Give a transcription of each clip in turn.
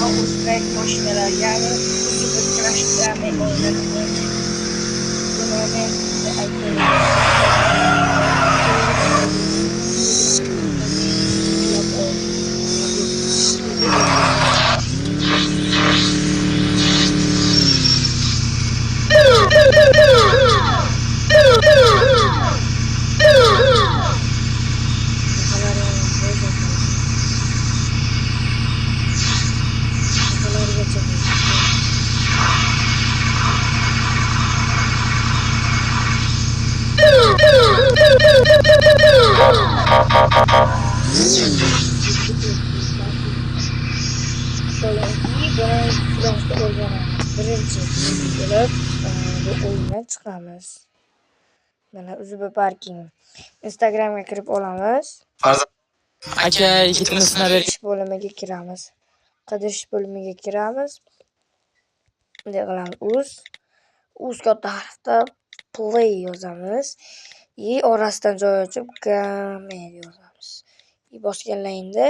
O'zbek mashinalargami o'zbek krashlarni o'ynab buni men sizga kurashni o'rganamiz. Birinchi kelib bu o'yindan chiqamiz. Mana Uzubi parking Instagramga kirib olamiz. Aka, yigitini sinab bering. Qidirish bo'limiga kiramiz. Qidirish bo'limiga kiramiz. Bunday qilamiz. Uz katta harfda play yozamiz. Orasidan joy ochib game yozamiz. Bosganlayingda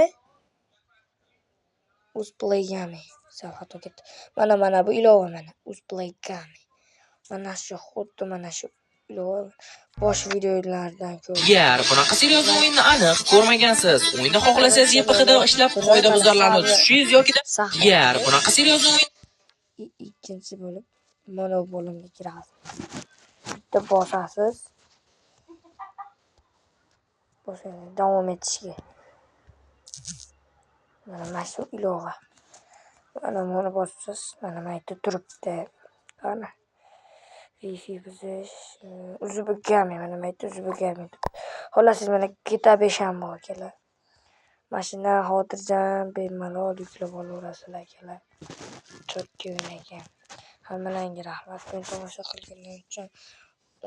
uz play game. Xato ketdi. Mana bu ilova mana. Uz play game. Mana shu xuddi mana shu ilova bosh videolardan ko'rib. Agar bunaqa seryoz o'yinni aniq ko'rmagansiz, o'yinda xohlasangiz YPXda ishlab qoidabuzarlarni tushishingiz yoki agar bunaqa seryoz o'yin ikkinchi bo'lib mana bo'limga kirasiz. Bitta bosasiz. Davom etishga. Mana shu ilova. Mana bosasiz. Mana mayda turibdi. Qani. Wi-Fi buzish. Uzbekami mana mayda Uzbekami. Xohlasiz mana GTA 5 ham bor akalar. Mashina xotirjam bemalol yuklab olaverasizlar akalar. Chotki o'yin ekan. Hammalarga rahmat. Meni tomosha qilganingiz uchun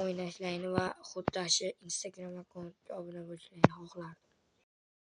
o'ynashlarini va xuddi shu Instagram akkauntiga obuna bo'lishlarini xohlardim.